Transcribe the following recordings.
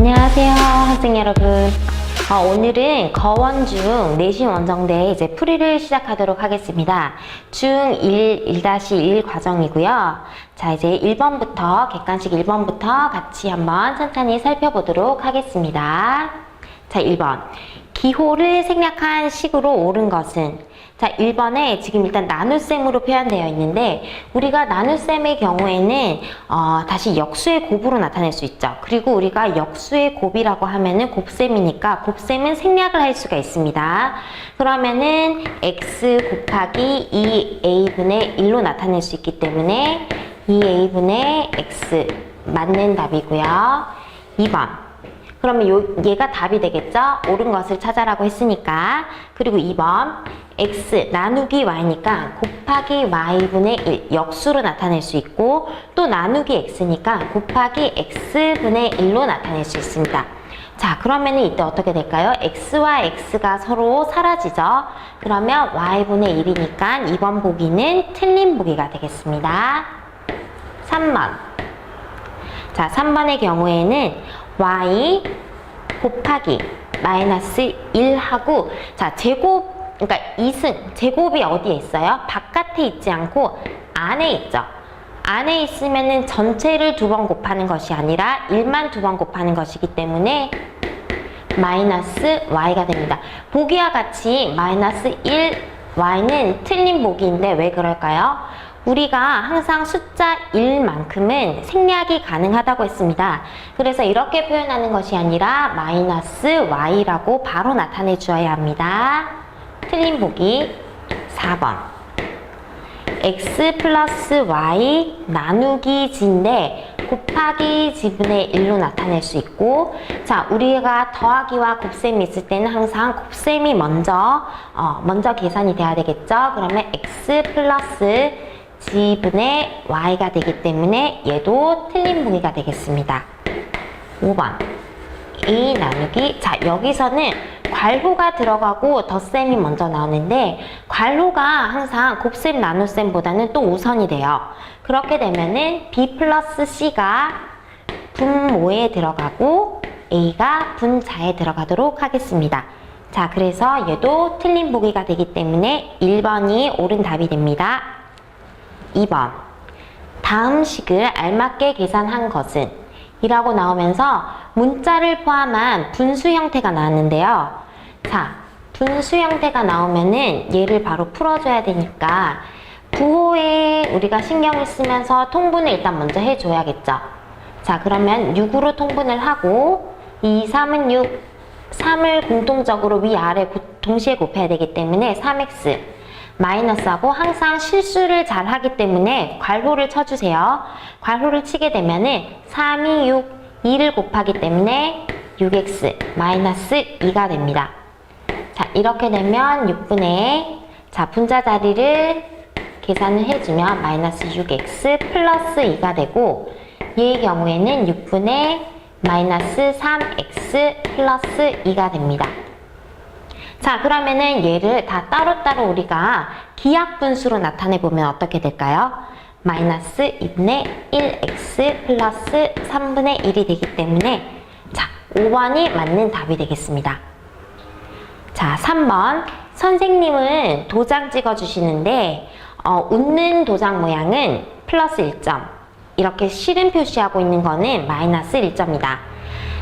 안녕하세요, 학생 여러분. 오늘은 거원 중 내신 원정대 이제 풀이를 시작하도록 하겠습니다. 중1, 1-1 과정이고요. 자, 이제 1번부터, 객관식 1번부터 같이 한번 천천히 살펴보도록 하겠습니다. 자, 1번. 기호를 생략한 식으로 옳은 것은? 자, 1번에 지금 일단 나눗셈으로 표현되어 있는데 우리가 나눗셈의 경우에는 다시 역수의 곱으로 나타낼 수 있죠. 그리고 우리가 역수의 곱이라고 하면은 곱셈이니까 곱셈은 생략을 할 수가 있습니다. 그러면은 x 곱하기 2a분의 1로 나타낼 수 있기 때문에 2a분의 x 맞는 답이고요. 2번. 그러면 얘가 답이 되겠죠? 옳은 것을 찾아라고 했으니까. 그리고 2번. x 나누기 y니까 곱하기 y분의 1 역수로 나타낼 수 있고 또 나누기 x니까 곱하기 x분의 1로 나타낼 수 있습니다. 자, 그러면은 이때 어떻게 될까요? x와 x가 서로 사라지죠? 그러면 y분의 1이니까 2번 보기는 틀린 보기가 되겠습니다. 3번. 자, 3번의 경우에는 y 곱하기 마이너스 1하고 자, 제곱 그러니까 2승, 제곱이 어디에 있어요? 바깥에 있지 않고 안에 있죠. 안에 있으면은 전체를 2번 곱하는 것이 아니라 1만 2번 곱하는 것이기 때문에 마이너스 y가 됩니다. 보기와 같이 마이너스 1 y는 틀린 보기인데 왜 그럴까요? 우리가 항상 숫자 1만큼은 생략이 가능하다고 했습니다. 그래서 이렇게 표현하는 것이 아니라 마이너스 y라고 바로 나타내 주어야 합니다. 틀린 보기 4번. x 플러스 y 나누기 g인데 곱하기 g분의 1로 나타낼 수 있고 자, 우리가 더하기와 곱셈이 있을 때는 항상 곱셈이 먼저 계산이 돼야 되겠죠? 그러면 x 플러스 g분의 y가 되기 때문에 얘도 틀린 보기가 되겠습니다. 5번. a 나누기 자, 여기서는 괄호가 들어가고 덧셈이 먼저 나오는데 괄호가 항상 곱셈 나눗셈보다는 또 우선이 돼요. 그렇게 되면은 b 플러스 c가 분모에 들어가고 a가 분자에 들어가도록 하겠습니다. 자, 그래서 얘도 틀린 보기가 되기 때문에 1번이 옳은 답이 됩니다. 2번. 다음 식을 알맞게 계산한 것은? 이라고 나오면서 문자를 포함한 분수 형태가 나왔는데요. 자, 분수 형태가 나오면은 얘를 바로 풀어줘야 되니까 부호에 우리가 신경을 쓰면서 통분을 일단 먼저 해줘야겠죠. 자, 그러면 6으로 통분을 하고 2, 3은 6, 3을 공통적으로 위아래 동시에 곱해야 되기 때문에 3x 마이너스하고 항상 실수를 잘 하기 때문에 괄호를 쳐주세요. 괄호를 치게 되면은 3이 6, 2를 곱하기 때문에 6x 마이너스 2가 됩니다. 자, 이렇게 되면 6분의 자, 분자 자리를 계산을 해주면 마이너스 6x 플러스 2가 되고 얘의 경우에는 6분의 마이너스 3x 플러스 2가 됩니다. 자, 그러면은 얘를 다 따로따로 우리가 기하분수로 나타내보면 어떻게 될까요? 마이너스 2분의 1x 플러스 3분의 1이 되기 때문에 자, 5번이 맞는 답이 되겠습니다. 자, 3번. 선생님은 도장 찍어주시는데 웃는 도장 모양은 플러스 1점 이렇게 실은 표시하고 있는 거는 마이너스 1점이다.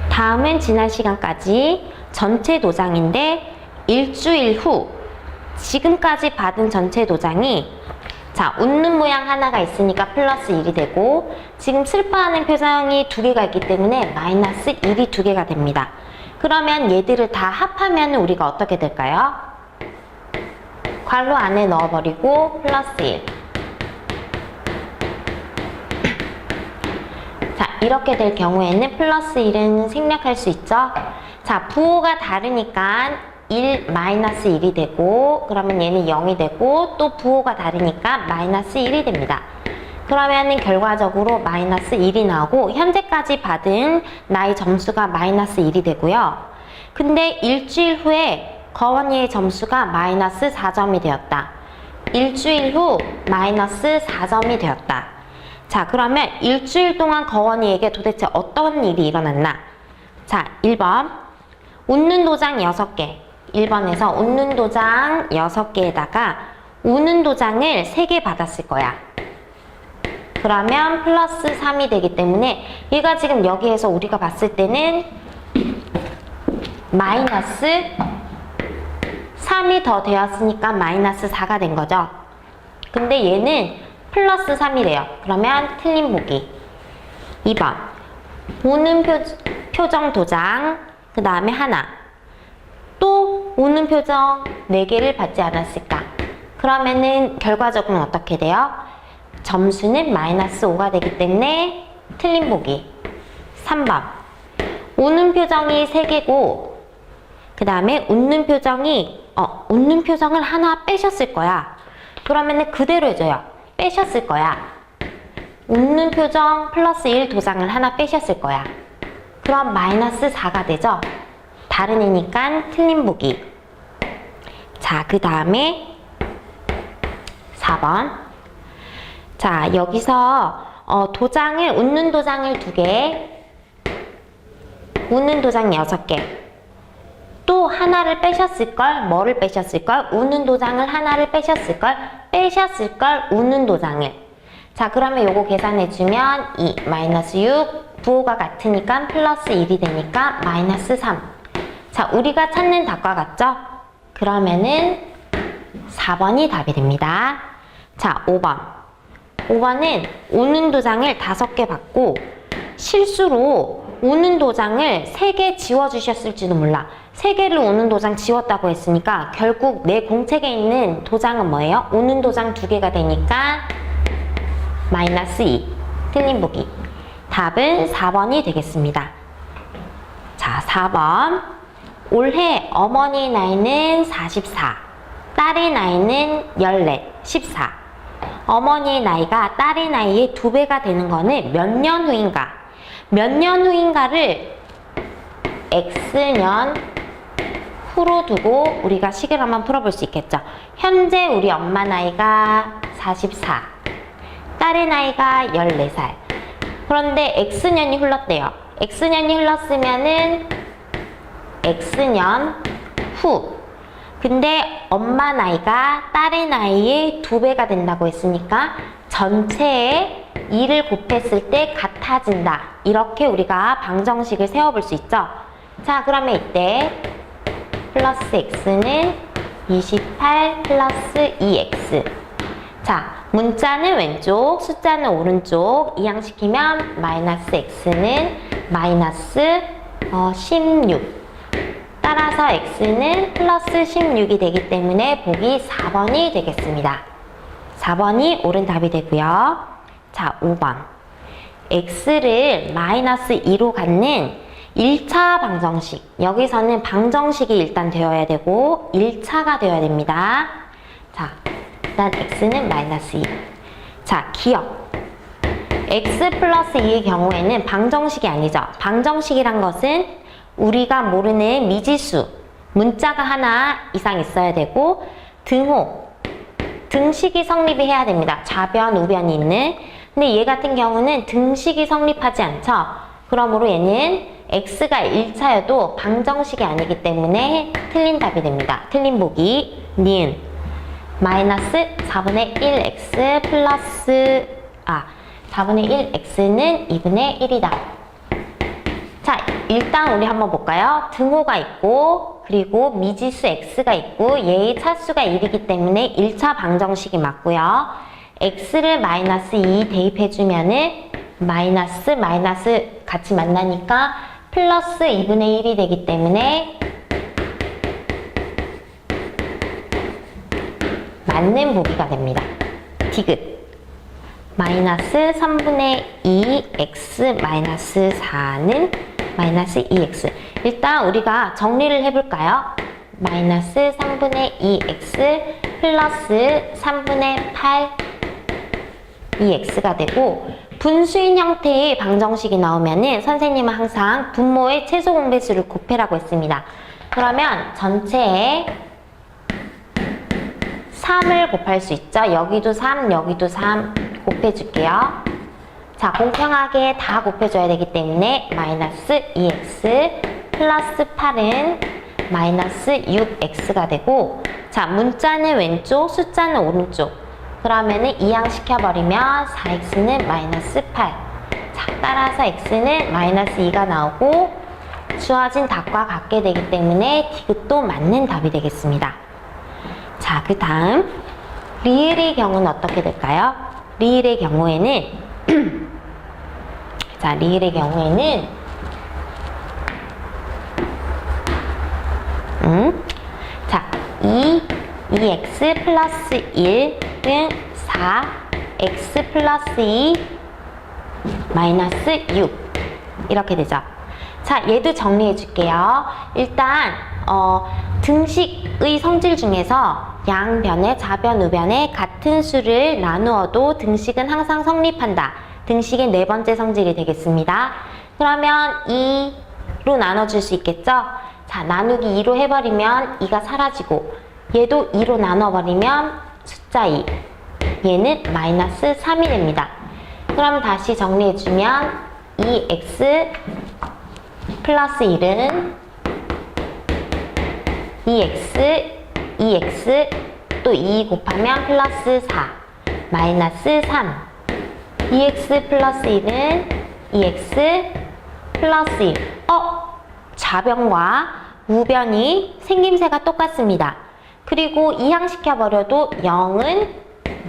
다음은 지난 시간까지 전체 도장인데 일주일 후 지금까지 받은 전체 도장이 자, 웃는 모양 하나가 있으니까 플러스 1이 되고 지금 슬퍼하는 표정이 2개가 있기 때문에 마이너스 1이 2개가 됩니다. 그러면 얘들을 다 합하면 우리가 어떻게 될까요? 괄호 안에 넣어버리고 플러스 1. 자, 이렇게 될 경우에는 플러스 1은 생략할 수 있죠? 자, 부호가 다르니까 1 마이너스 1이 되고 그러면 얘는 0이 되고 또 부호가 다르니까 마이너스 1이 됩니다. 그러면은 결과적으로 마이너스 1이 나오고 현재까지 받은 나의 점수가 마이너스 1이 되고요. 근데 일주일 후에 거원이의 점수가 마이너스 4점이 되었다. 일주일 후 마이너스 4점이 되었다. 자, 그러면 일주일 동안 거원이에게 도대체 어떤 일이 일어났나? 자, 1번. 웃는 도장 6개. 1번에서 웃는 도장 6개에다가 우는 도장을 3개 받았을 거야. 그러면 플러스 3이 되기 때문에 얘가 지금 여기에서 우리가 봤을 때는 마이너스 3이 더 되었으니까 마이너스 4가 된 거죠. 근데 얘는 플러스 3이래요. 그러면 틀린 보기. 2번. 우는 표정 도장, 그 다음에 하나. 또 우는 표정 4개를 받지 않았을까? 그러면은 결과적으로 어떻게 돼요? 점수는 마이너스 5가 되기 때문에 틀린 보기. 3번. 우는 표정이 3개고 그 다음에 웃는 표정을 하나 빼셨을 거야. 그러면은 그대로 해줘요. 빼셨을 거야. 웃는 표정 플러스 1 도장을 하나 빼셨을 거야. 그럼 마이너스 4가 되죠? 다른 애니까 틀린 보기. 자, 그 다음에 4번. 자, 여기서 웃는 도장을 2개, 웃는 도장 6개. 또 하나를 빼셨을걸? 뭐를 빼셨을걸? 웃는 도장을 하나를 빼셨을걸? 웃는 도장을. 자, 그러면 요거 계산해주면 2, 마이너스 6, 부호가 같으니까 플러스 1이 되니까 마이너스 3. 자, 우리가 찾는 답과 같죠? 그러면은 4번이 답이 됩니다. 자, 5번. 5번은 우는 도장을 5개 받고 실수로 우는 도장을 3개 지워주셨을지도 몰라. 3개를 우는 도장 지웠다고 했으니까 결국 내 공책에 있는 도장은 뭐예요? 우는 도장 2개가 되니까 마이너스 2. 틀린 보기. 답은 4번이 되겠습니다. 자, 4번. 올해 어머니 나이는 44. 딸의 나이는 14, 14. 어머니의 나이가 딸의 나이의 2배가 되는 거는 몇 년 후인가? 몇 년 후인가를 X년 후로 두고 우리가 식을 한번 풀어볼 수 있겠죠. 현재 우리 엄마 나이가 44. 딸의 나이가 14살. 그런데 X년이 흘렀대요. X년이 흘렀으면은 X년 후. 근데 엄마 나이가 딸의 나이의 2배가 된다고 했으니까 전체에 2를 곱했을 때 같아진다. 이렇게 우리가 방정식을 세워볼 수 있죠. 자, 그러면 이때 플러스 x는 28 플러스 2x. 자, 문자는 왼쪽, 숫자는 오른쪽 이항시키면 마이너스 x는 마이너스 16. 따라서 x는 플러스 16이 되기 때문에 보기 4번이 되겠습니다. 4번이 옳은 답이 되고요. 자, 5번. x를 마이너스 2로 갖는 1차 방정식. 여기서는 방정식이 일단 되어야 되고 1차가 되어야 됩니다. 자, 일단 x는 마이너스 2. 자, 기억. x 플러스 2의 경우에는 방정식이 아니죠. 방정식이란 것은 우리가 모르는 미지수, 문자가 하나 이상 있어야 되고 등호, 등식이 성립이 해야 됩니다. 좌변, 우변이 있는. 근데 얘 같은 경우는 등식이 성립하지 않죠. 그러므로 얘는 x가 1차여도 방정식이 아니기 때문에 틀린 답이 됩니다. 틀린 보기, 니은. 마이너스 4분의 1x 플러스 4분의 1x는 2분의 1이다. 자, 일단 우리 한번 볼까요? 등호가 있고 그리고 미지수 x가 있고 얘의 차수가 1이기 때문에 1차 방정식이 맞고요. x를 마이너스 2 대입해주면은 마이너스 같이 만나니까 플러스 2분의 1이 되기 때문에 맞는 보기가 됩니다. 디귿. 마이너스 3분의 2 x 마이너스 4는 마이너스 2x. 일단 우리가 정리를 해볼까요? 마이너스 3분의 2x 플러스 3분의 8 2x가 되고 분수인 형태의 방정식이 나오면은 선생님은 항상 분모의 최소 공배수를 곱해라고 했습니다. 그러면 전체에 3을 곱할 수 있죠. 여기도 3, 여기도 3 곱해줄게요. 자, 공평하게 다 곱해줘야 되기 때문에 마이너스 2x 플러스 8은 마이너스 6x가 되고, 자, 문자는 왼쪽, 숫자는 오른쪽. 그러면은 이항시켜버리면 4x는 마이너스 8. 자, 따라서 x는 마이너스 2가 나오고, 주어진 답과 같게 되기 때문에 디귿도 맞는 답이 되겠습니다. 자, 그 다음 리을의 경우는 어떻게 될까요? 리을의 경우에는 자, 리을의 경우에는 자, 2x 플러스 1은 4, x 플러스 2 마이너스 6 이렇게 되죠. 자, 얘도 정리해 줄게요. 일단 등식의 성질 중에서 양변에 좌변, 우변에 같은 수를 나누어도 등식은 항상 성립한다. 등식의 네 번째 성질이 되겠습니다. 그러면 2로 나눠줄 수 있겠죠? 자, 나누기 2로 해버리면 2가 사라지고, 얘도 2로 나눠버리면 숫자 2, 얘는 마이너스 3이 됩니다. 그럼 다시 정리해주면 2x 플러스 1은 2x 또 2 곱하면 플러스 4 마이너스 3, 2x 플러스 1은 2x 플러스 1. 좌변과 우변이 생김새가 똑같습니다. 그리고 이항시켜버려도 0은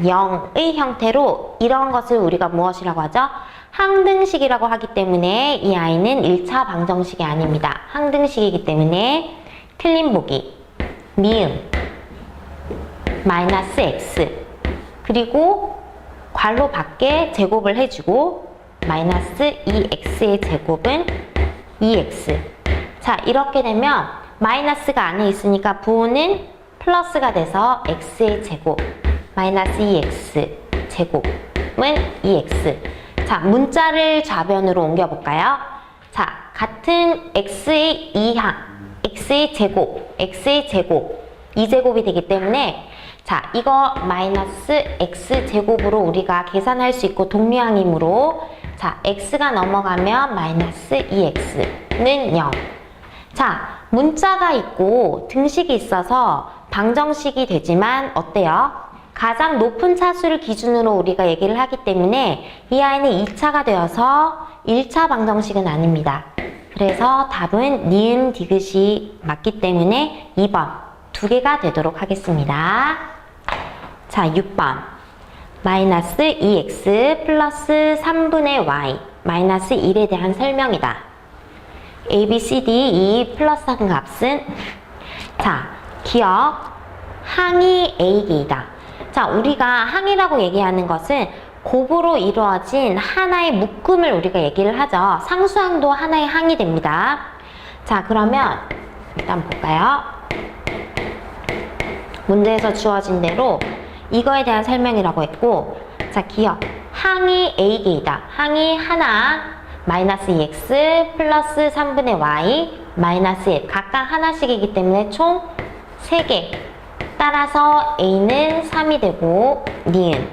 0의 형태로, 이런 것을 우리가 무엇이라고 하죠? 항등식이라고 하기 때문에 이 아이는 1차 방정식이 아닙니다. 항등식이기 때문에 틀린 보기, 미음, 마이너스 x, 그리고 괄호 밖에 제곱을 해주고 마이너스 2x의 제곱은 2x. 자, 이렇게 되면 마이너스가 안에 있으니까 부호는 플러스가 돼서 x의 제곱 마이너스 2x 제곱은 2x. 자, 문자를 좌변으로 옮겨볼까요? 자, 같은 x의 2항, x의 제곱, x의 제곱, 2제곱이 되기 때문에, 자, 이거 마이너스 x제곱으로 우리가 계산할 수 있고 동류항이므로, 자, x가 넘어가면 마이너스 2x는 0. 자, 문자가 있고 등식이 있어서 방정식이 되지만 어때요? 가장 높은 차수를 기준으로 우리가 얘기를 하기 때문에 이 아이는 2차가 되어서 1차 방정식은 아닙니다. 그래서 답은 니은 디귿이 맞기 때문에 2번 두 개가 되도록 하겠습니다. 자, 6번 마이너스 2x 플러스 3분의 y 마이너스 1에 대한 설명이다. a, b, c, d, 이 플러스한 값은, 자, 기억 항이 a이다. 자, 우리가 항이라고 얘기하는 것은 곱으로 이루어진 하나의 묶음을 우리가 얘기를 하죠. 상수항도 하나의 항이 됩니다. 자, 그러면 일단 볼까요? 문제에서 주어진 대로 이거에 대한 설명이라고 했고, 자, 기억 항이 a개이다. 항이 하나 마이너스 2x 플러스 3분의 y 마이너스 1 각각 하나씩이기 때문에 총 3개. 따라서 a는 3이 되고, 니은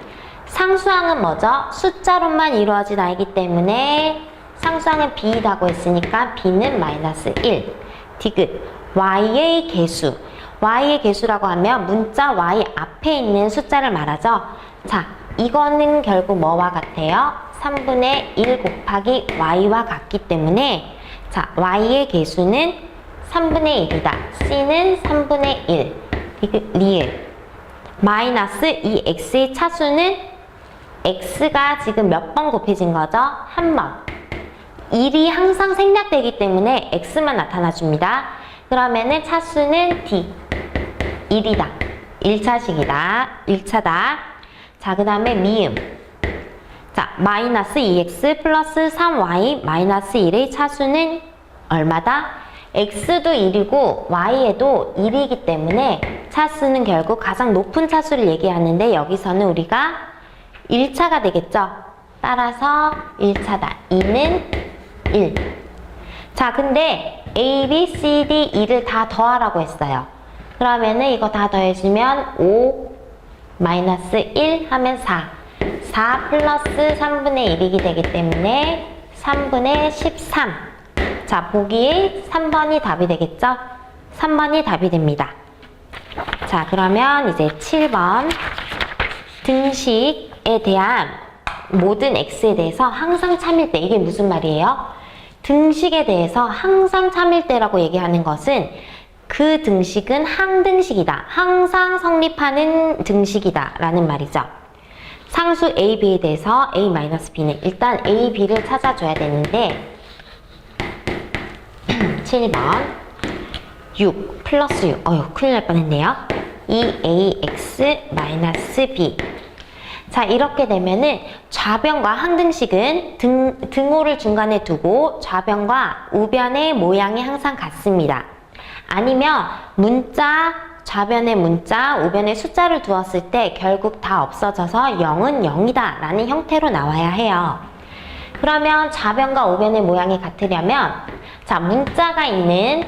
상수항은 뭐죠? 숫자로만 이루어진 아이기 때문에 상수항은 b이라고 했으니까 b는 마이너스 1. 디귿 y의 개수, y의 개수라고 하면 문자 y 앞에 있는 숫자를 말하죠. 자, 이거는 결국 뭐와 같아요? 3분의 1 곱하기 y와 같기 때문에, 자, y의 개수는 3분의 1이다. c는 3분의 1. 리을 마이너스 2x의 차수는 x가 지금 몇 번 곱해진 거죠? 한 번. 1이 항상 생략되기 때문에 x만 나타나 줍니다. 그러면은 차수는 d 1이다. 1차식이다. 1차다. 자, 그 다음에 미음. 자, 마이너스 2x 플러스 3y 마이너스 1의 차수는 얼마다? x도 1이고 y에도 1이기 때문에 차수는 결국 가장 높은 차수를 얘기하는데, 여기서는 우리가 1차가 되겠죠. 따라서 1차다. 2는 1. 자, 근데 a, b, c, d, 2를 다 더하라고 했어요. 그러면은 이거 다 더해주면 5 마이너스 1 하면 4. 4 플러스 3분의 1이기 되기 때문에 3분의 13. 자, 보기 3번이 답이 되겠죠? 3번이 답이 됩니다. 자, 그러면 이제 7번. 등식에 대한 모든 x에 대해서 항상 참일 때, 이게 무슨 말이에요? 등식에 대해서 항상 참일 때라고 얘기하는 것은 그 등식은 항등식이다. 항상 성립하는 등식이다 라는 말이죠. 상수 a, b에 대해서 a-b는 일단 a, b를 찾아줘야 되는데 7번 6 플러스 6 큰일 날 뻔했네요. 2ax-b. 자, 이렇게 되면은 좌변과 항등식은 등호를 중간에 두고 좌변과 우변의 모양이 항상 같습니다. 아니면 문자, 좌변의 문자, 우변의 숫자를 두었을 때 결국 다 없어져서 0은 0이다 라는 형태로 나와야 해요. 그러면 좌변과 우변의 모양이 같으려면 자, 문자가 있는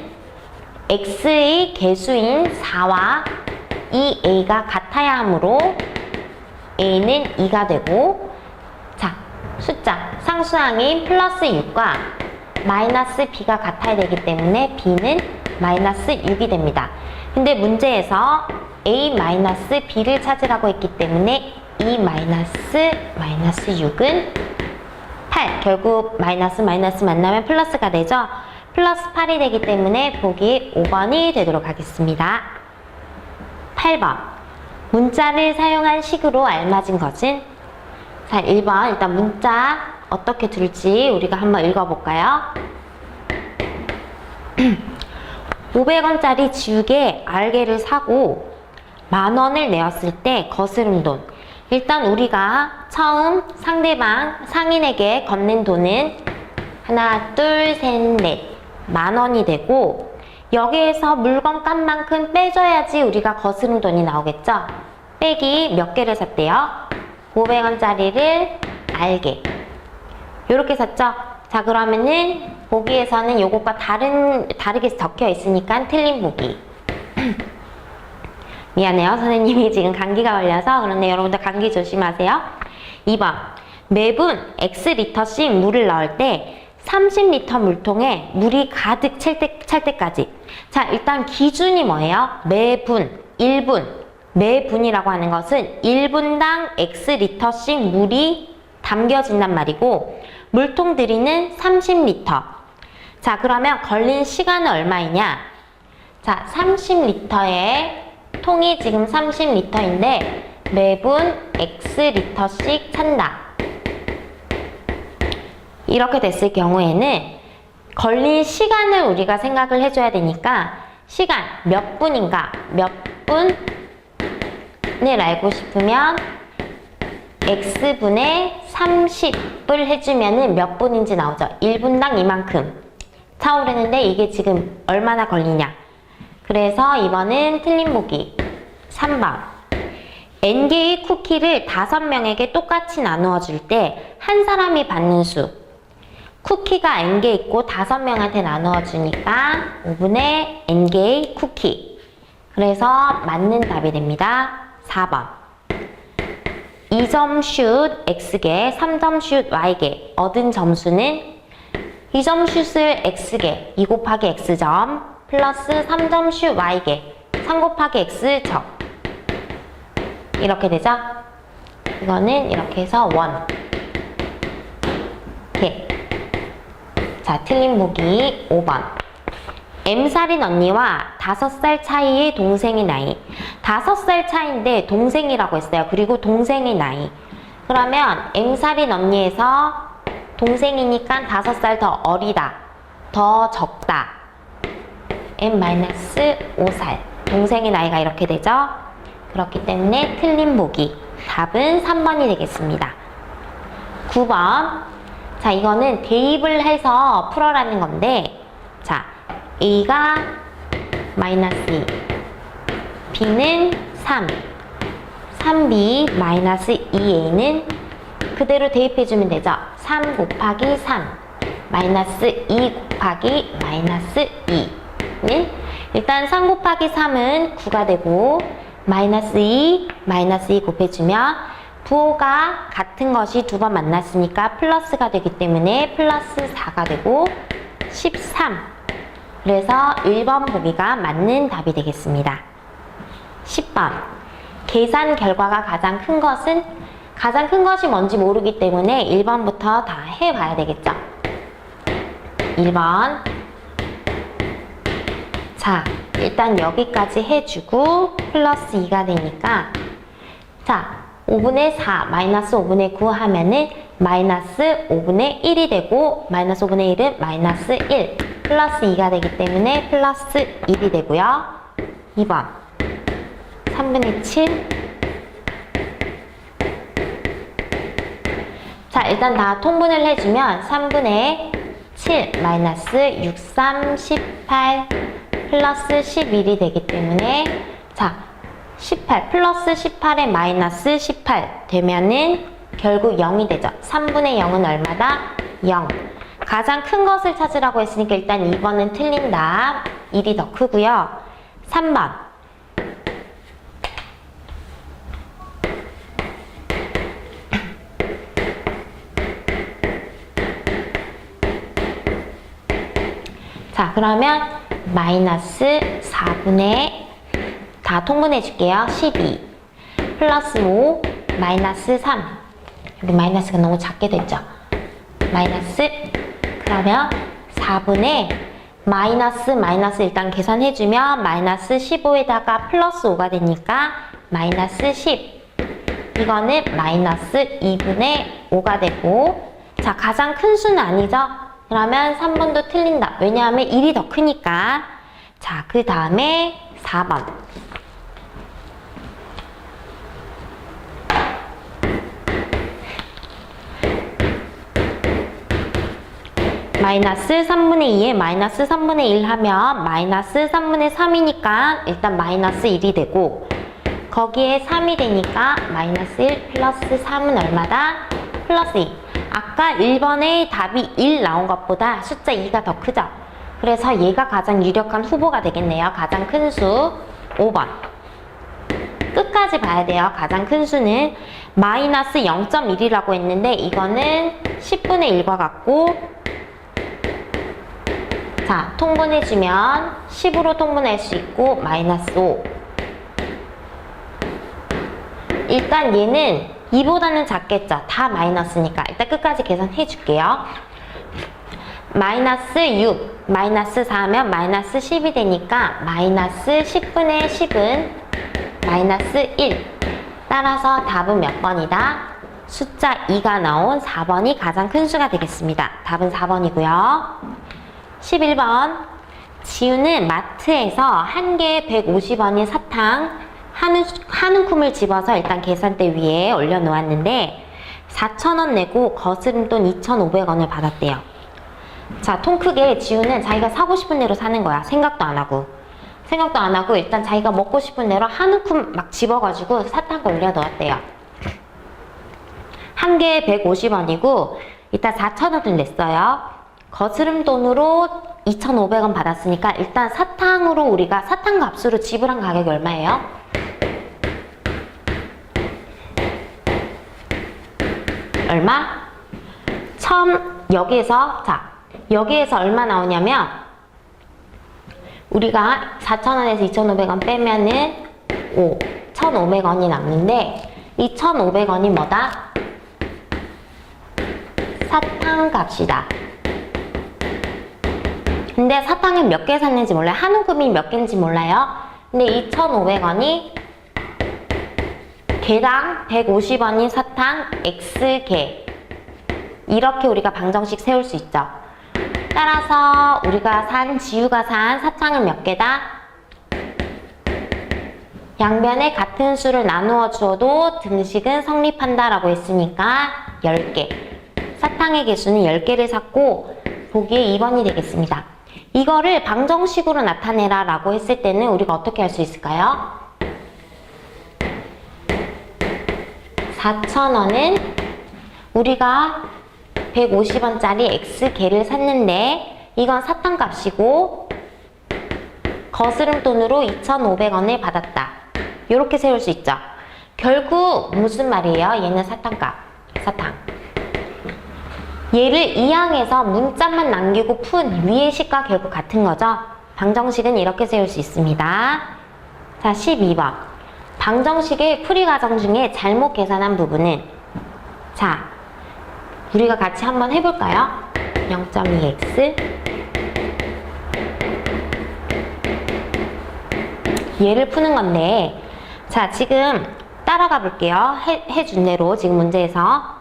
x의 개수인 4와 이 a가 같아야 하므로 a는 2가 되고, 자, 숫자 상수항인 플러스 6과 마이너스 b가 같아야 되기 때문에 b는 마이너스 6이 됩니다. 근데 문제에서 a 마이너스 b를 찾으라고 했기 때문에 2 마이너스 6은 8. 결국 마이너스 만나면 플러스가 되죠. 플러스 8이 되기 때문에 보기 5번이 되도록 하겠습니다. 8번. 문자를 사용한 식으로 알맞은 것은? 자, 1번 일단 문자 어떻게 둘지 우리가 한번 읽어볼까요? 500원짜리 지우개 알개를 사고 10,000원을 내었을 때 거스름 돈. 일단 우리가 처음 상대방 상인에게 건넨 돈은 하나, 둘, 셋, 넷 10,000원이 되고, 여기에서 물건 값만큼 빼줘야지 우리가 거스름 돈이 나오겠죠? 빼기 몇 개를 샀대요? 500원짜리를 알개 요렇게 샀죠? 자, 그러면은 보기에서는 요것과 다르게 적혀 있으니까 틀린 보기. 미안해요, 선생님이 지금 감기가 걸려서. 그런데 여러분들 감기 조심하세요. 2번. 매분 X리터씩 물을 넣을 때 30리터 물통에 물이 가득 찰 때까지. 자, 일단 기준이 뭐예요? 매분, 1분. 매분이라고 하는 것은 1분당 X리터씩 물이 담겨진단 말이고, 물통들이는 30리터. 자, 그러면 걸린 시간은 얼마이냐? 자, 30리터에 통이 지금 30리터인데 매분 X리터씩 찬다. 이렇게 됐을 경우에는 걸린 시간을 우리가 생각을 해줘야 되니까 시간 몇 분인가, 몇 분을 알고 싶으면 X분의 30을 해주면은 몇 분인지 나오죠. 1분당 이만큼 차오르는데 이게 지금 얼마나 걸리냐. 그래서 이번은 틀린 보기 3번. N개의 쿠키를 5명에게 똑같이 나누어 줄 때 한 사람이 받는 수. 쿠키가 N개 있고 5명한테 나누어 주니까 5분의 N개의 쿠키. 그래서 맞는 답이 됩니다. 4번. 2점 슛 X개, 3점 슛 Y개. 얻은 점수는 2점 슛을 X개, 2 곱하기 X점 플러스 3점 슛 Y개, 3 곱하기 X점. 이렇게 되죠? 이거는 이렇게 해서 1. 이렇게. 자, 틀린 보기 5번. M살인 언니와 5살 차이의 동생의 나이. 5살 차이인데 동생이라고 했어요. 그리고 동생의 나이. 그러면 M살인 언니에서 동생이니까 5살 더 어리다. 더 적다. M-5살. 동생의 나이가 이렇게 되죠? 그렇기 때문에 틀린 보기. 답은 3번이 되겠습니다. 9번. 자, 이거는 대입을 해서 풀어라는 건데, 자, A가 마이너스 2, B는 3, 3B 마이너스 2A는 그대로 대입해주면 되죠. 3 곱하기 3, 마이너스 2 곱하기 마이너스 2는 일단 3 곱하기 3은 9가 되고, 마이너스 2 곱해주면 부호가 같은 것이 두 번 만났으니까 플러스가 되기 때문에 플러스 4가 되고 13. 그래서 1번 보기가 맞는 답이 되겠습니다. 10번. 계산 결과가 가장 큰 것은? 가장 큰 것이 뭔지 모르기 때문에 1번부터 다 해봐야 되겠죠. 1번. 자, 일단 여기까지 해주고 플러스 2가 되니까 자, 5분의 4 마이너스 5분의 9 하면은 마이너스 5분의 1이 되고 마이너스 5분의 1은 마이너스 1 플러스 2가 되기 때문에 플러스 1이 되고요. 2번 3분의 7. 자, 일단 다 통분을 해주면 3분의 7 마이너스 6, 3, 18 플러스 11이 되기 때문에 자, 18 플러스 18에 마이너스 18 되면은 결국 0이 되죠. 3분의 0은 얼마다? 0. 가장 큰 것을 찾으라고 했으니까 일단 2번은 틀린 답. 1이 더 크고요. 3번. 자, 그러면 마이너스 4분의 다 통분해 줄게요. 12 플러스 5 마이너스 3 여기 마이너스가 너무 작게 됐죠. 마이너스 그러면 4분의 마이너스 일단 계산해주면 마이너스 15에다가 플러스 5가 되니까 마이너스 10 이거는 마이너스 2분의 5가 되고 자 가장 큰 수는 아니죠. 그러면 3번도 틀린다. 왜냐하면 1이 더 크니까. 자, 그 다음에 4번. 마이너스 3분의 2에 마이너스 3분의 1 하면 마이너스 3분의 3이니까 일단 마이너스 1이 되고 거기에 3이 되니까 마이너스 1 플러스 3은 얼마다? 플러스 2. 아까 1번에 답이 1 나온 것보다 숫자 2가 더 크죠? 그래서 얘가 가장 유력한 후보가 되겠네요. 가장 큰 수 5번. 끝까지 봐야 돼요. 가장 큰 수는 마이너스 0.1이라고 했는데 이거는 10분의 1과 같고 자, 통분해주면 10으로 통분할 수 있고 마이너스 5 일단 얘는 2보다는 작겠죠. 다 마이너스니까 일단 끝까지 계산해 줄게요. 마이너스 6 마이너스 4 하면 마이너스 10이 되니까 마이너스 10분의 10은 마이너스 1 따라서 답은 몇 번이다? 숫자 2가 나온 4번이 가장 큰 수가 되겠습니다. 답은 4번이고요. 11번 지우는 마트에서 한 개에 150원인 사탕 한 움큼을 집어서 일단 계산대 위에 올려놓았는데 4,000원 내고 거스름돈 2,500원을 받았대요. 자, 통 크게 지우는 자기가 사고 싶은 대로 사는 거야. 생각도 안 하고 일단 자기가 먹고 싶은 대로 한 움큼 막 집어가지고 사탕을 올려놓았대요. 한 개에 150원이고 일단 4,000원을 냈어요. 거스름 돈으로 2,500원 받았으니까 일단 사탕으로 우리가 사탕 값으로 지불한 가격이 얼마예요? 얼마? 여기에서 얼마 나오냐면 우리가 4,000원에서 2,500원 빼면은 1,500원이 남는데 이 1,500원이 뭐다? 사탕 값이다. 근데 사탕을 몇 개 샀는지 몰라요. 한 움큼이 몇 개인지 몰라요. 근데 2,500원이 개당 150원인 사탕 X개 이렇게 우리가 방정식 세울 수 있죠. 따라서 우리가 지우가 산 사탕은 몇 개다? 양변에 같은 수를 나누어 주어도 등식은 성립한다 라고 했으니까 10개 사탕의 개수는 10개를 샀고 보기에 2번이 되겠습니다. 이거를 방정식으로 나타내라 라고 했을 때는 우리가 어떻게 할 수 있을까요? 4,000원은 우리가 150원짜리 X개를 샀는데 이건 사탕값이고 거스름 돈으로 2,500원을 받았다. 이렇게 세울 수 있죠. 결국 무슨 말이에요? 얘는 사탕값, 사탕. 얘를 이항해서 문자만 남기고 푼 위의 식과 결국 같은 거죠. 방정식은 이렇게 세울 수 있습니다. 자, 12번. 방정식의 풀이 과정 중에 잘못 계산한 부분은, 자, 우리가 같이 한번 해볼까요? 0.2x 얘를 푸는 건데, 자, 지금 따라가 볼게요. 해준 대로 지금 문제에서.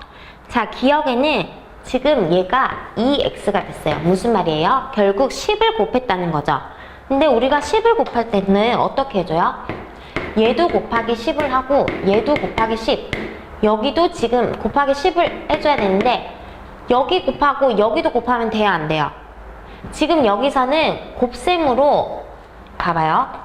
자, 기억에는 지금 얘가 2x가 됐어요. 무슨 말이에요? 결국 10을 곱했다는 거죠. 근데 우리가 10을 곱할 때는 어떻게 해줘요? 얘도 곱하기 10을 하고 얘도 곱하기 10, 여기도 지금 곱하기 10을 해줘야 되는데 여기 곱하고 여기도 곱하면 돼요, 안 돼요? 지금 여기서는 곱셈으로 봐봐요.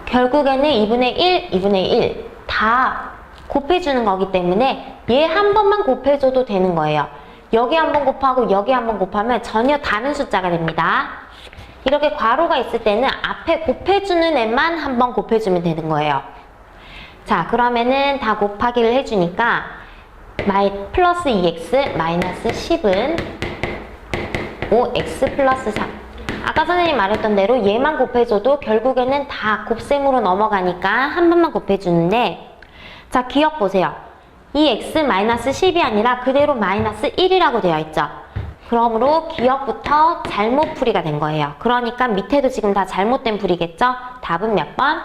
결국에는 2분의 1, 2분의 1 다 곱해주는 거기 때문에 얘 한 번만 곱해줘도 되는 거예요. 여기 한 번 곱하고 여기 한 번 곱하면 전혀 다른 숫자가 됩니다. 이렇게 괄호가 있을 때는 앞에 곱해주는 애만 한 번 곱해주면 되는 거예요. 자, 그러면은 다 곱하기를 해주니까 플러스 2x 마이너스 10은 5x 플러스 3. 아까 선생님 말했던 대로 얘만 곱해줘도 결국에는 다 곱셈으로 넘어가니까 한 번만 곱해주는데, 자, 기억 보세요. 이 x 마이너스 10이 아니라 그대로 마이너스 1이라고 되어 있죠. 그러므로 기억부터 잘못 풀이가 된 거예요. 그러니까 밑에도 지금 다 잘못된 풀이겠죠? 답은 몇 번?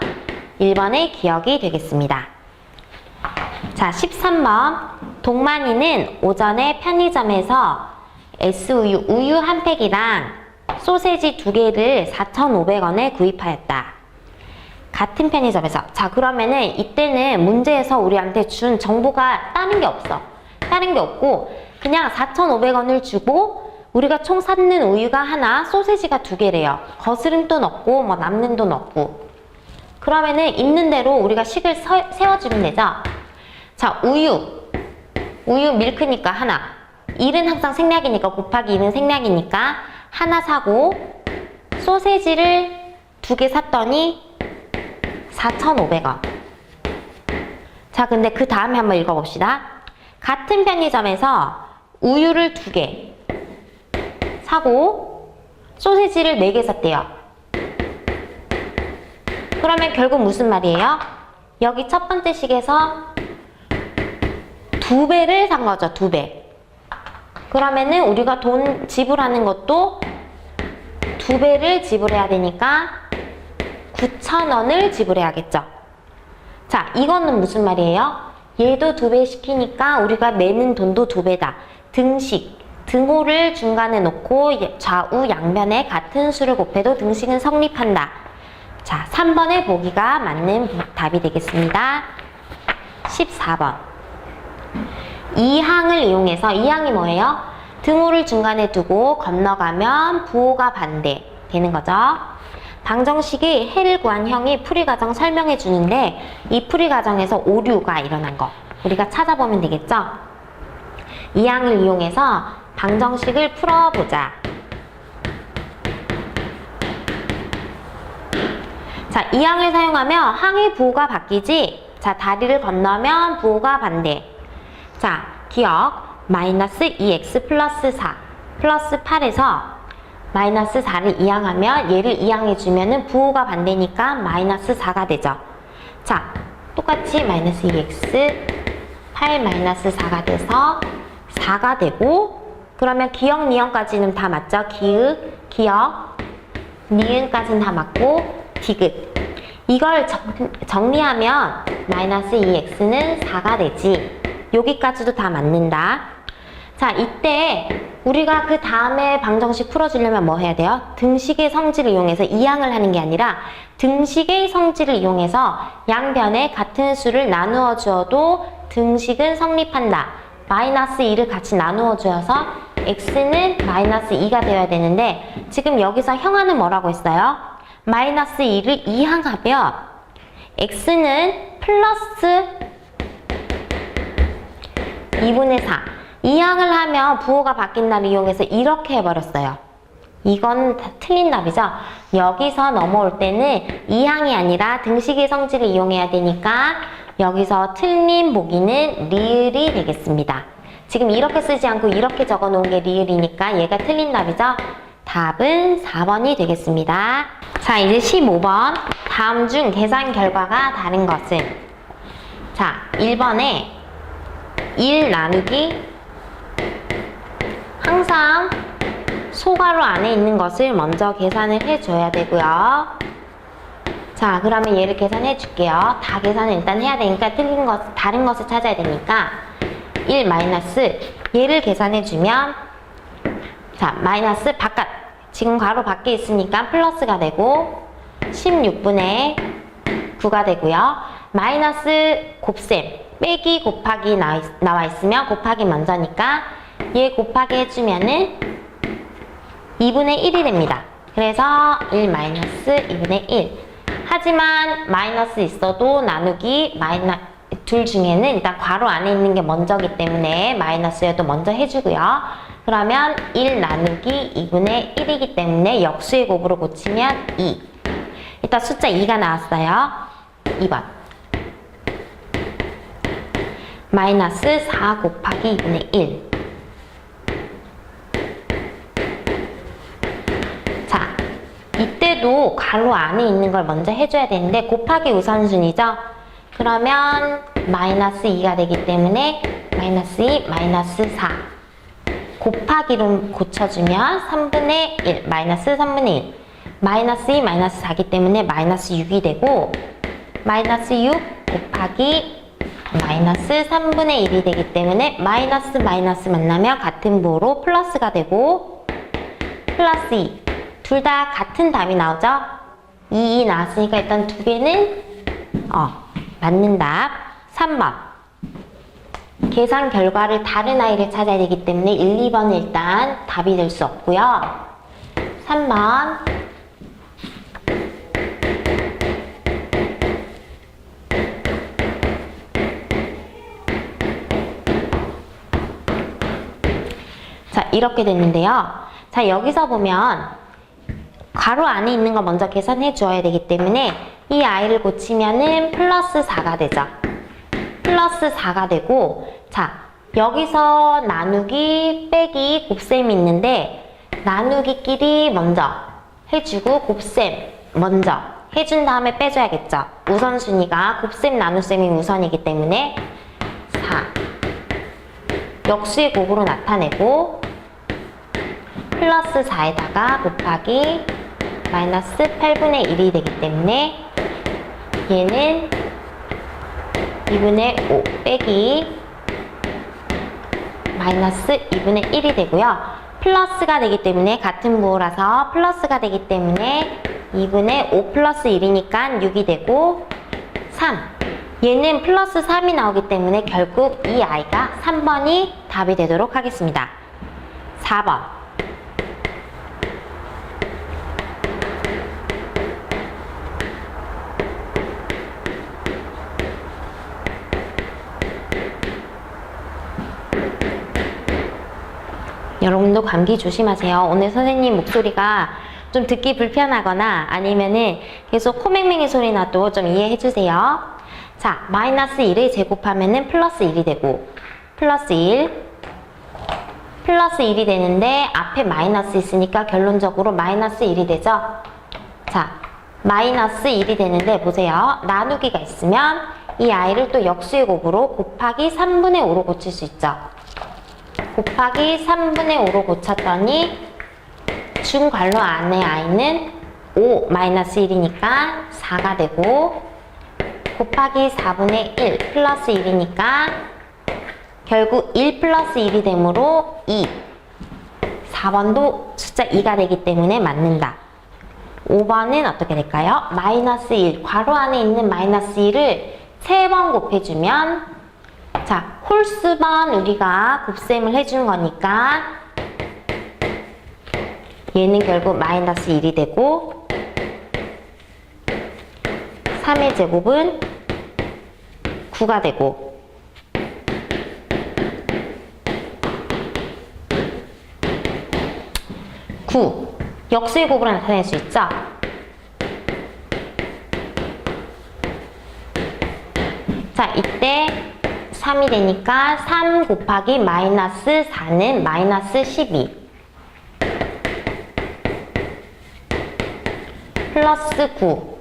1번의 기억이 되겠습니다. 자, 13번. 동만이는 오전에 편의점에서 S우유, 우유 한 팩이랑 소세지 2개를 4,500원에 구입하였다. 같은 편의점에서. 자, 그러면은 이때는 문제에서 우리한테 준 정보가 다른 게 없어. 다른 게 없고 그냥 4,500원을 주고 우리가 총 샀는 우유가 하나, 소세지가 2개래요. 거스름 돈 없고 뭐 남는 돈 없고. 그러면은 있는 대로 우리가 식을 세워주면 되죠. 자, 우유 밀크니까 하나. 1은 항상 생략이니까 곱하기 2는 생략이니까 하나 사고 소세지를 2개 샀더니 4,500원. 자, 근데 그 다음에 한번 읽어봅시다. 같은 편의점에서 우유를 2개 사고 소세지를 4개 샀대요. 그러면 결국 무슨 말이에요? 여기 첫 번째 식에서 2배를 산 거죠. 2배. 그러면은 우리가 돈 지불하는 것도 2배를 지불해야 되니까 9,000원을 지불해야겠죠. 자, 이거는 무슨 말이에요? 얘도 2배 시키니까 우리가 내는 돈도 2배다. 등식, 등호를 중간에 놓고 좌우 양변에 같은 수를 곱해도 등식은 성립한다. 자, 3번의 보기가 맞는 답이 되겠습니다. 14번. 이 항을 이용해서, 이 항이 뭐예요? 등호를 중간에 두고 건너가면 부호가 반대 되는 거죠. 방정식이 해를 구한 형이 풀이 과정 설명해 주는데 이 풀이 과정에서 오류가 일어난 거 우리가 찾아보면 되겠죠. 이 항을 이용해서 방정식을 풀어보자. 자, 이 항을 사용하면 항의 부호가 바뀌지. 자, 다리를 건너면 부호가 반대. 자, 기억. 마이너스 2x 플러스 4 플러스 8에서 마이너스 4를 이항하면 얘를 이항해주면 부호가 반대니까 마이너스 4가 되죠. 자, 똑같이 마이너스 2x 8 마이너스 4가 돼서 4가 되고, 그러면 기억, 니은까지는 다 맞죠? 기읍, 기억, 니은까지는 다 맞고 디귿. 이걸 정리하면 마이너스 2x는 4가 되지. 여기까지도 다 맞는다. 자, 이때 우리가 그 다음에 방정식 풀어주려면 뭐 해야 돼요? 등식의 성질을 이용해서 이항을 하는 게 아니라 등식의 성질을 이용해서 양변에 같은 수를 나누어 주어도 등식은 성립한다. 마이너스 2를 같이 나누어 주어서 x는 마이너스 2가 되어야 되는데 지금 여기서 형하는 뭐라고 했어요? 마이너스 2를 이항하면 x는 플러스 2분의 4. 이항을 하면 부호가 바뀐다를 이용해서 이렇게 해버렸어요. 이건 다 틀린 답이죠. 여기서 넘어올 때는 이항이 아니라 등식의 성질을 이용해야 되니까 여기서 틀린 보기는 리을이 되겠습니다. 지금 이렇게 쓰지 않고 이렇게 적어 놓은 게 리을이니까 얘가 틀린 답이죠. 답은 4번이 되겠습니다. 자, 이제 15번. 다음 중 계산 결과가 다른 것은? 자, 1번에 1 나누기 항상 소괄호 안에 있는 것을 먼저 계산을 해줘야 되고요. 자, 그러면 얘를 계산해 줄게요. 다 계산을 일단 해야 되니까 틀린 것, 다른 것을 찾아야 되니까 1 마이너스 얘를 계산해 주면 자, 마이너스 바깥 지금 괄호 밖에 있으니까 플러스가 되고 16분의 9가 되고요. 마이너스 곱셈 빼기 곱하기 나와 있으면 곱하기 먼저니까 얘 곱하기 해주면은 2분의 1이 됩니다. 그래서 1 마이너스 2분의 1. 하지만 마이너스 있어도 나누기 둘 중에는 일단 괄호 안에 있는 게 먼저기 때문에 마이너스여도 먼저 해주고요. 그러면 1 나누기 2분의 1이기 때문에 역수의 곱으로 고치면 2. 일단 숫자 2가 나왔어요. 2번. 마이너스 4 곱하기 2분의 1. 자, 이때도 괄호 안에 있는 걸 먼저 해줘야 되는데 곱하기 우선순위죠? 그러면 마이너스 2가 되기 때문에 마이너스 2, 마이너스 4 곱하기로 고쳐주면 3분의 1, 마이너스 3분의 1 마이너스 2, 마이너스 4기 때문에 마이너스 6이 되고 마이너스 6 곱하기 마이너스 3분의 1이 되기 때문에 마이너스 마이너스 만나면 같은 부호로 플러스가 되고 플러스 2 둘 다 같은 답이 나오죠? 2 나왔으니까 일단 두 개는 맞는 답. 3번. 계산 결과를 다른 아이를 찾아야 되기 때문에 1, 2번은 일단 답이 될 수 없고요. 3번. 자, 이렇게 됐는데요. 자, 여기서 보면 괄호 안에 있는 거 먼저 계산해 주어야 되기 때문에 이 아이를 고치면은 플러스 4가 되죠. 플러스 4가 되고 자, 여기서 나누기 빼기 곱셈이 있는데 나누기끼리 먼저 해주고 곱셈 먼저 해준 다음에 빼줘야겠죠. 우선순위가 곱셈 나눗셈이 우선이기 때문에 4 역수의 곱으로 나타내고 플러스 4에다가 곱하기 마이너스 8분의 1이 되기 때문에 얘는 2분의 5 빼기 마이너스 2분의 1이 되고요. 플러스가 되기 때문에 같은 부호라서 플러스가 되기 때문에 2분의 5 플러스 1이니까 6이 되고 3 얘는 플러스 3이 나오기 때문에 결국 이 아이가 3번이 답이 되도록 하겠습니다. 4번 여러분도 감기 조심하세요. 오늘 선생님 목소리가 좀 듣기 불편하거나 아니면은 계속 코맹맹이 소리 나도 좀 이해해 주세요. 자, 마이너스 1을 제곱하면은 플러스 1이 되고 플러스 1 플러스 1이 되는데 앞에 마이너스 있으니까 결론적으로 마이너스 1이 되죠. 자, 마이너스 1이 되는데 보세요. 나누기가 있으면 이 아이를 또 역수의 곱으로 곱하기 3분의 5로 고칠 수 있죠. 곱하기 3분의 5로 고쳤더니 중괄호 안에 아이는 5 마이너스 1이니까 4가 되고 곱하기 4분의 1 플러스 1이니까 결국 1 플러스 1이 되므로 2 4번도 숫자 2가 되기 때문에 맞는다. 5번은 어떻게 될까요? 마이너스 1 괄호 안에 있는 마이너스 1을 3번 곱해주면 자, 홀수번 우리가 곱셈을 해준 거니까 얘는 결국 마이너스 1이 되고 3의 제곱은 9가 되고 9 역수일곱으로 나타낼 수 있죠? 자, 이때 3이 되니까 3 곱하기 마이너스 4는 마이너스 12 플러스 9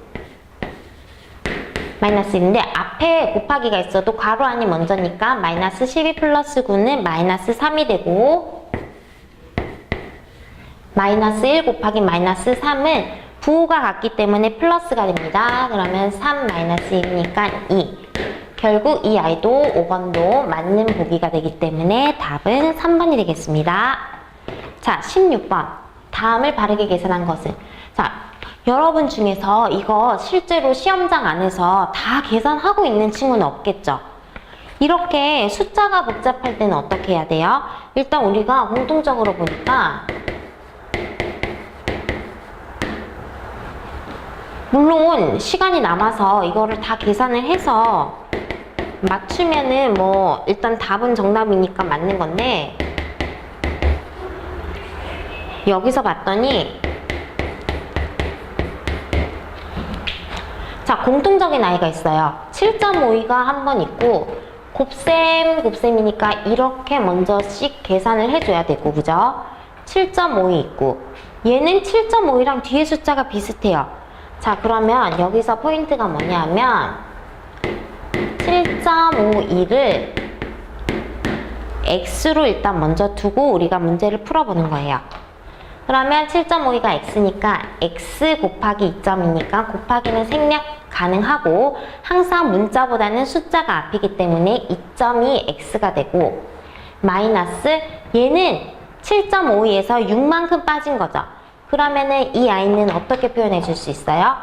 마이너스 1인데 앞에 곱하기가 있어도 괄호 안이 먼저니까 마이너스 12 플러스 9는 마이너스 3이 되고 마이너스 1 곱하기 마이너스 3은 부호가 같기 때문에 플러스가 됩니다. 그러면 3 마이너스 1이니까 2 결국 이 아이도 5번도 맞는 보기가 되기 때문에 답은 3번이 되겠습니다. 자, 16번. 다음을 바르게 계산한 것은? 자, 여러분 중에서 이거 실제로 시험장 안에서 다 계산하고 있는 친구는 없겠죠? 이렇게 숫자가 복잡할 때는 어떻게 해야 돼요? 일단 우리가 공통적으로 보니까 물론 시간이 남아서 이거를 다 계산을 해서 맞추면은 뭐 일단 답은 정답이니까 맞는 건데 여기서 봤더니 자, 공통적인 아이가 있어요. 7.52가 한 번 있고 곱셈이니까 이렇게 먼저씩 계산을 해줘야 되고 그죠? 7.52 있고 얘는 7.52랑 뒤에 숫자가 비슷해요. 자, 그러면 여기서 포인트가 뭐냐면 7.52를 x로 일단 먼저 두고 우리가 문제를 풀어보는 거예요. 그러면 7.52가 x니까 x 곱하기 2점이니까 곱하기는 생략 가능하고 항상 문자보다는 숫자가 앞이기 때문에 2점이 x가 되고 마이너스 얘는 7.52에서 6만큼 빠진 거죠. 그러면은 이 아이는 어떻게 표현해 줄 수 있어요?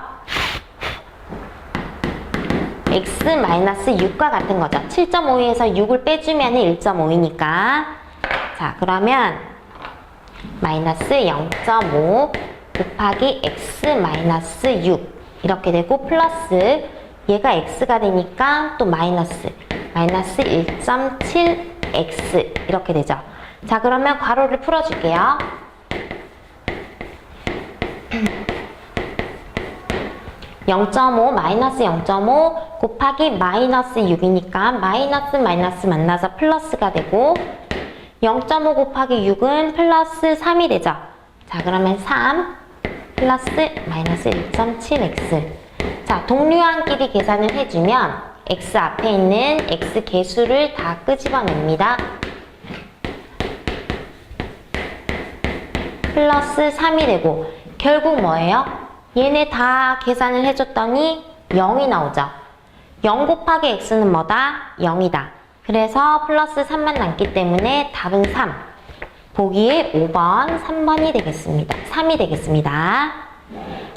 x 마이너스 6과 같은 거죠. 7.52에서 6을 빼주면 1.5이니까 자, 그러면 마이너스 0.5 곱하기 x 마이너스 6 이렇게 되고 플러스 얘가 x가 되니까 또 마이너스 1.7x 이렇게 되죠. 자, 그러면 괄호를 풀어줄게요. 0.5 마이너스 0.5 곱하기 마이너스 6이니까 마이너스 만나서 플러스가 되고 0.5 곱하기 6은 플러스 3이 되죠. 자, 그러면 3 플러스 마이너스 1.7x 자, 동류항끼리 계산을 해주면 x 앞에 있는 x 개수를 다 끄집어냅니다. 플러스 3이 되고 결국 뭐예요? 얘네 다 계산을 해줬더니 0이 나오죠. 0 곱하기 x는 뭐다? 0이다. 그래서 플러스 3만 남기 때문에 답은 3. 보기에 5번, 3번이 되겠습니다. 3이 되겠습니다.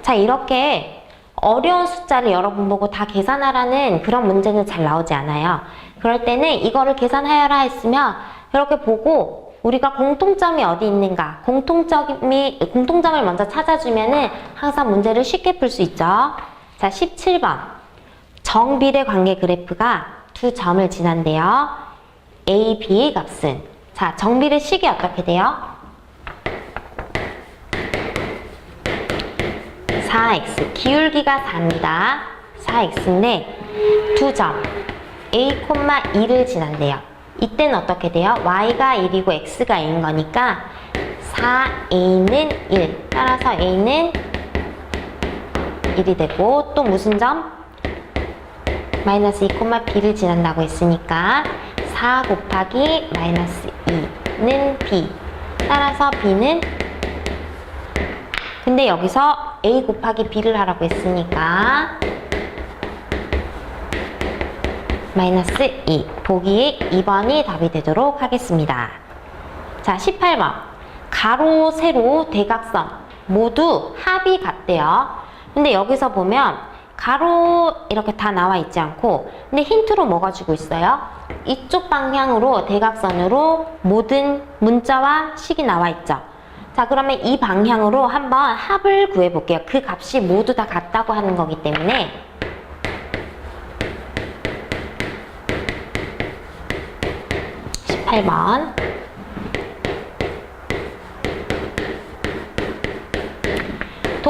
자, 이렇게 어려운 숫자를 여러분 보고 다 계산하라는 그런 문제는 잘 나오지 않아요. 그럴 때는 이거를 계산하여라 했으면 이렇게 보고 우리가 공통점이 어디 있는가 공통점을 먼저 찾아주면은 항상 문제를 쉽게 풀 수 있죠. 자, 17번 정비례 관계 그래프가 두 점을 지난데요. A, B의 값은 자, 정비례 식이 어떻게 돼요? 4x 기울기가 4입니다. 4x인데 두 점 A, 2를 지난대요. 이때는 어떻게 돼요? y가 1이고 x가 1인 거니까 4a는 1 따라서 a는 1이 되고 또 무슨 점? 마이너스 2, b를 지난다고 했으니까 4 곱하기 마이너스 2는 b 따라서 b는 근데 여기서 a 곱하기 b를 하라고 했으니까 마이너스 2 보기에 2번이 답이 되도록 하겠습니다. 자, 18번 가로, 세로, 대각선 모두 합이 같대요. 근데 여기서 보면 가로 이렇게 다 나와 있지 않고 근데 힌트로 뭐가 주고 있어요? 이쪽 방향으로 대각선으로 모든 문자와 식이 나와 있죠. 자, 그러면 이 방향으로 한번 합을 구해 볼게요. 그 값이 모두 다 같다고 하는 거기 때문에 18번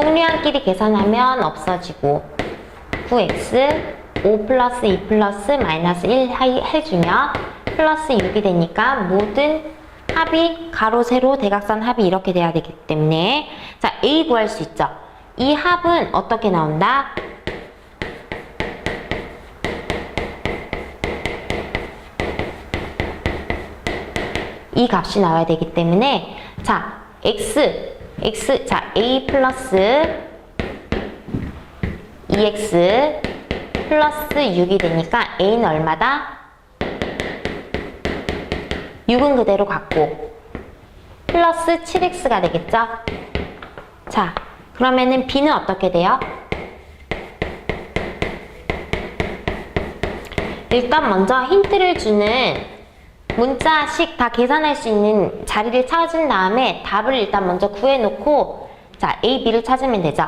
동류항끼리 계산하면 없어지고 9x 5 플러스 2 플러스 마이너스 1 해주면 플러스 6이 되니까 모든 합이 가로 세로 대각선 합이 이렇게 돼야 되기 때문에 자 A 구할 수 있죠. 이 합은 어떻게 나온다? 이 값이 나와야 되기 때문에 자 자 A 플러스 2x 플러스 6이 되니까 A는 얼마다? 6은 그대로 갖고 플러스 7x가 되겠죠? 자 그러면은 B는 어떻게 돼요? 일단 먼저 힌트를 주는 문자식 다 계산할 수 있는 자리를 찾은 다음에 답을 일단 먼저 구해놓고 자 A, B를 찾으면 되죠.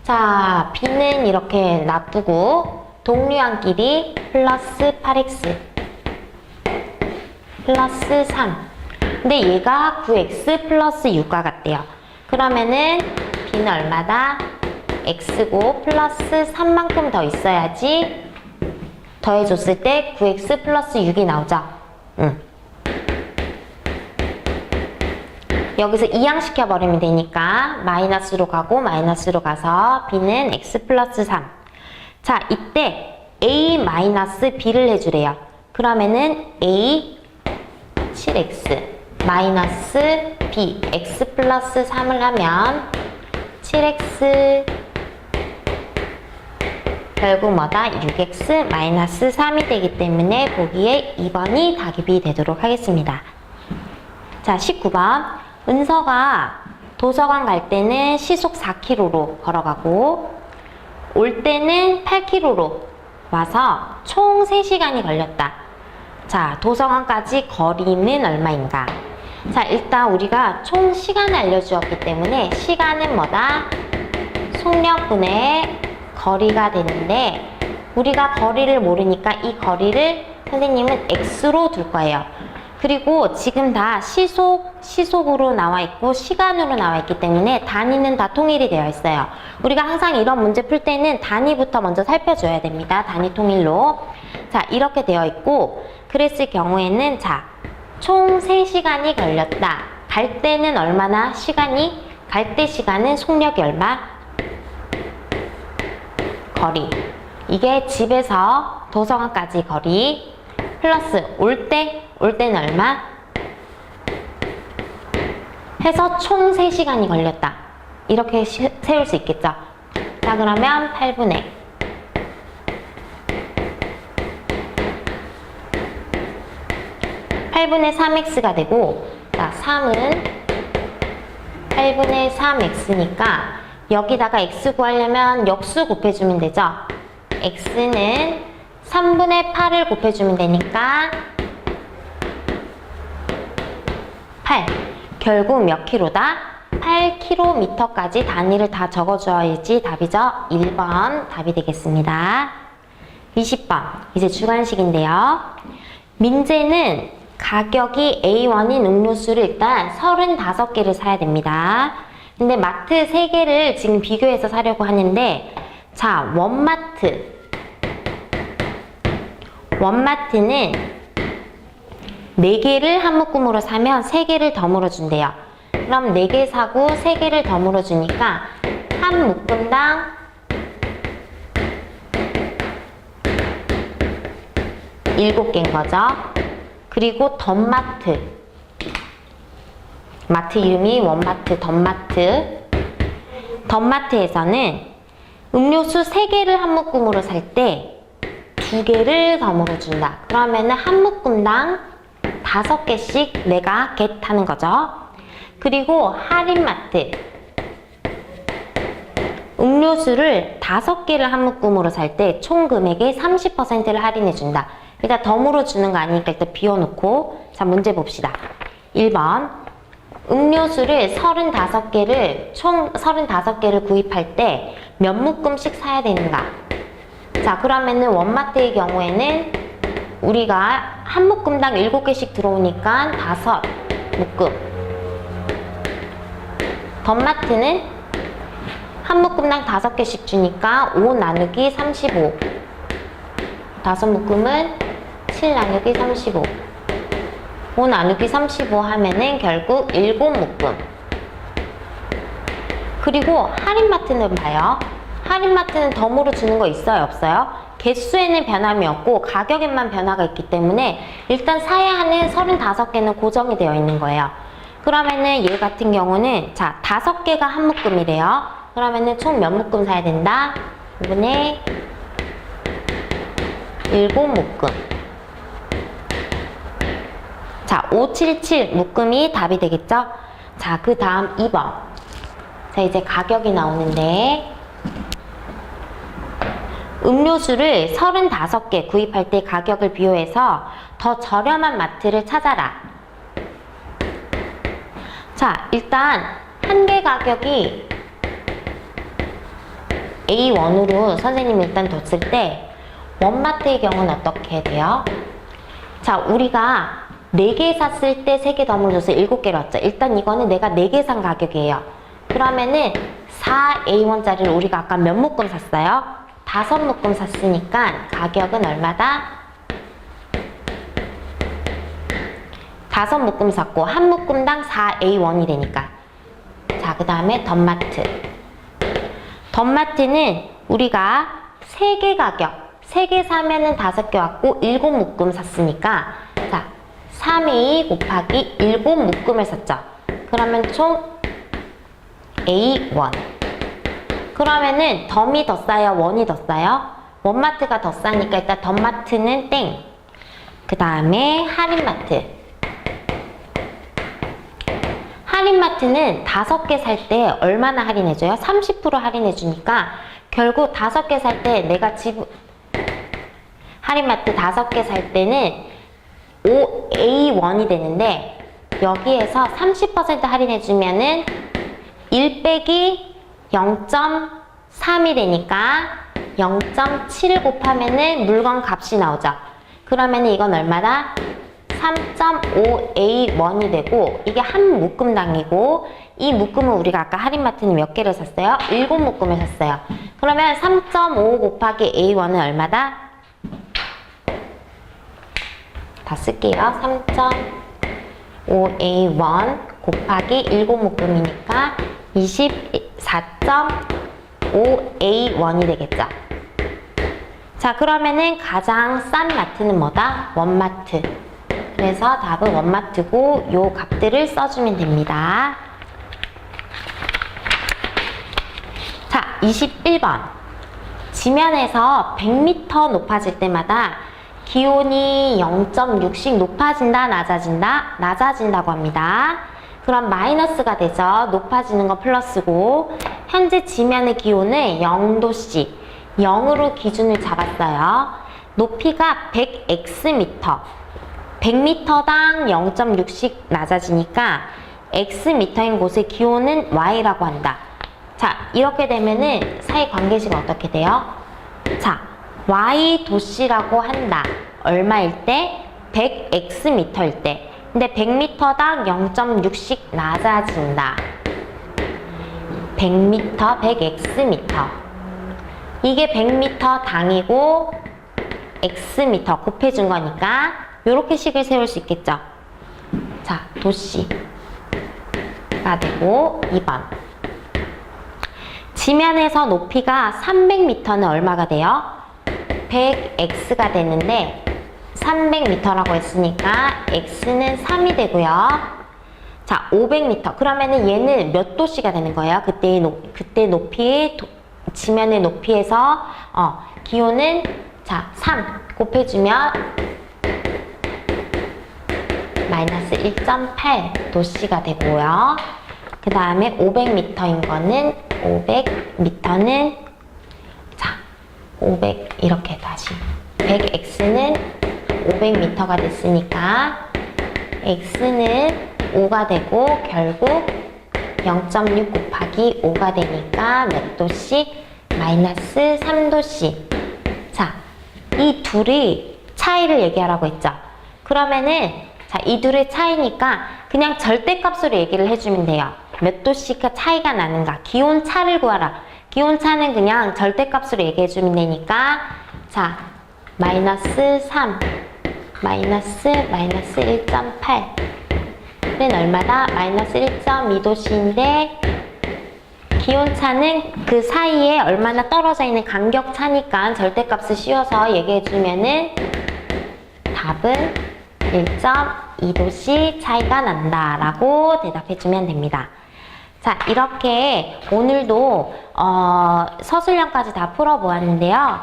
자 B는 이렇게 놔두고 동류항끼리 플러스 8x 플러스 3 근데 얘가 9x 플러스 6과 같대요. 그러면은 B는 얼마다? x고 플러스 3만큼 더 있어야지 더해줬을 때 9x 플러스 6이 나오죠. 여기서 이항시켜버리면 되니까 마이너스로 가고 마이너스로 가서 B는 x 플러스 3. 자 이때 A 마이너스 B를 해주래요. 그러면은 A 7x 마이너스 B x 플러스 3을 하면 7x 결국 뭐다? 6x 마이너스 3이 되기 때문에 보기에 2번이 답이 되도록 하겠습니다. 자 19번 은서가 도서관 갈 때는 시속 4km로 걸어가고 올 때는 8km로 와서 총 3시간이 걸렸다. 자 도서관까지 거리는 얼마인가? 자 일단 우리가 총 시간을 알려주었기 때문에 시간은 뭐다? 속력분의 거리가 되는데 우리가 거리를 모르니까 이 거리를 선생님은 x로 둘 거예요. 그리고 지금 다 시속으로 나와 있고 시간으로 나와 있기 때문에 단위는 다 통일이 되어 있어요. 우리가 항상 이런 문제 풀 때는 단위부터 먼저 살펴줘야 됩니다. 단위 통일로. 자 이렇게 되어 있고 그랬을 경우에는 자 총 3시간이 걸렸다. 갈 때는 얼마나 시간이? 갈 때 시간은 속력이 얼마? 거리. 이게 집에서 도서관까지 거리 플러스 올 때는 얼마? 해서 총 3시간이 걸렸다. 이렇게 세울 수 있겠죠? 자 그러면 8분의 3x가 되고 자 3은 8분의 3x니까 여기다가 x 구하려면 역수 곱해주면 되죠? x는 3분의 8을 곱해주면 되니까 8 결국 몇 킬로다? 8km까지 단위를 다 적어줘야지 답이죠? 1번 답이 되겠습니다. 20번 이제 주관식인데요. 민재는 가격이 A1인 음료수를 일단 35개를 사야 됩니다. 근데 마트 3개를 지금 비교해서 사려고 하는데 자 원마트는 4개를 한 묶음으로 사면 3개를 더 물어준대요. 그럼 4개 사고 3개를 더 물어주니까 한 묶음당 7개인 거죠. 그리고 덧마트 마트 이름이 원마트 덧마트에서는 음료수 3개를 한 묶음으로 살 때 2개를 더 물어준다. 그러면은 한 묶음당 5개씩 내가 겟하는 거죠. 그리고 할인마트 음료수를 5개를 한 묶음으로 살 때 총 금액의 30%를 할인해준다. 일단 더 물어주는 거 아니니까 일단 비워놓고 자 문제 봅시다. 1번 음료수를 35개를 총 35개를 구입할 때 몇 묶음씩 사야 되는가? 자 그러면은 원마트의 경우에는 우리가 한 묶음당 7개씩 들어오니까 5묶음. 덧마트는 한 한 묶음당 5개씩 주니까 5 나누기 35. 5묶음은 7 나누기 35. 5 나누기 35 하면은 결국 7묶음. 그리고 할인마트는 봐요. 할인마트는 덤으로 주는 거 있어요, 없어요? 개수에는 변함이 없고 가격에만 변화가 있기 때문에 일단 사야 하는 35개는 고정이 되어 있는 거예요. 그러면은 얘 같은 경우는 자 5개가 한 묶음이래요. 그러면은 총 몇 묶음 사야 된다? 5분의 7묶음. 자 577 묶음이 답이 되겠죠? 자 그 다음 2번. 자 이제 가격이 나오는데 음료수를 35개 구입할 때 가격을 비교해서 더 저렴한 마트를 찾아라. 자, 일단 한 개 가격이 A1으로 선생님이 일단 뒀을 때 원마트의 경우는 어떻게 돼요? 자, 우리가 4개 샀을 때 3개 덤을 줘서 7개를 왔죠. 일단 이거는 내가 4개 산 가격이에요. 그러면은 4A1짜리를 우리가 아까 몇 묶음 샀어요? 5묶음 샀으니까 가격은 얼마다? 5묶음 샀고 한 묶음당 4A1이 되니까. 자, 그 다음에 덤마트. 덤마트는 우리가 3개 가격 3개 사면은 5개 왔고 7묶음 샀으니까 자 3A 곱하기 7묶음을 샀죠. 그러면 총 A1. 그러면은 덤이 더 싸요? 원이 더 싸요? 원마트가 더 싸니까 일단 덤마트는 땡. 그 다음에 할인마트. 할인마트는 5개 살 때 얼마나 할인해줘요? 30% 할인해주니까 결국 5개 살 때 내가 할인마트 5개 살 때는 A1이 되는데 여기에서 30% 할인해주면은 1 빼기 0.3이 되니까 0.7을 곱하면은 물건 값이 나오죠. 그러면은 이건 얼마다? 3.5A1이 되고 이게 한 묶음당이고 이 묶음은 우리가 아까 할인마트는 몇 개를 샀어요? 7묶음을 샀어요. 그러면 3.5 곱하기 A1은 얼마다? 다 쓸게요. 3.5A1 곱하기 7묶음이니까 24.5A1이 되겠죠. 자, 그러면은 가장 싼 마트는 뭐다? 원마트. 그래서 답은 원마트고 요 값들을 써주면 됩니다. 자, 21번. 지면에서 100m 높아질 때마다 기온이 0.6씩 높아진다, 낮아진다? 낮아진다고 합니다. 그럼 마이너스가 되죠. 높아지는 거 플러스고 현재 지면의 기온은 0도씨 0으로 기준을 잡았어요. 높이가 100xm 100m당 0.6씩 낮아지니까 xm인 곳의 기온은 y라고 한다. 자, 이렇게 되면은 사이 관계식은 어떻게 돼요? 자, y도씨라고 한다. 얼마일 때? 100xm일 때. 근데 100m당 0.6씩 낮아진다. 100m, 100xm. 이게 100m 당이고 xm 곱해준 거니까 요렇게 식을 세울 수 있겠죠. 자, 도씨가 되고 2번. 지면에서 높이가 300m는 얼마가 돼요? 100x가 되는데 300m라고 했으니까 x는 3이 되고요. 자, 500m. 그러면은 얘는 몇 도씨가 되는 거예요? 그때 높이, 지면의 높이에서 기온은 자, 3 곱해주면 마이너스 1.8 도씨가 되고요. 그 다음에 500m인 거는 500m는 자, 500 이렇게 다시 100x는 500m가 됐으니까 x는 5가 되고 결국 0.6 곱하기 5가 되니까 몇 도씨? 마이너스 3도씨. 자, 이 둘이 차이를 얘기하라고 했죠. 그러면은 자, 이 둘의 차이니까 그냥 절대값으로 얘기를 해주면 돼요. 몇 도씨가 차이가 나는가? 기온 차를 구하라. 기온차는 그냥 절대값으로 얘기해주면 되니까, 자, 마이너스 3, 마이너스 1.8는 얼마다? 마이너스 1.2도씨인데, 기온차는 그 사이에 얼마나 떨어져 있는 간격차니까 절대값을 씌워서 얘기해주면은 답은 1.2도씨 차이가 난다 라고 대답해주면 됩니다. 자, 이렇게 오늘도 서술형까지 다 풀어보았는데요.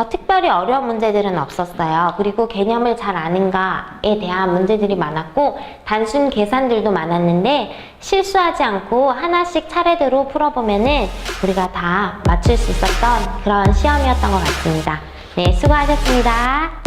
특별히 어려운 문제들은 없었어요. 그리고 개념을 잘 아는가에 대한 문제들이 많았고 단순 계산들도 많았는데 실수하지 않고 하나씩 차례대로 풀어보면은 우리가 다 맞출 수 있었던 그런 시험이었던 것 같습니다. 네, 수고하셨습니다.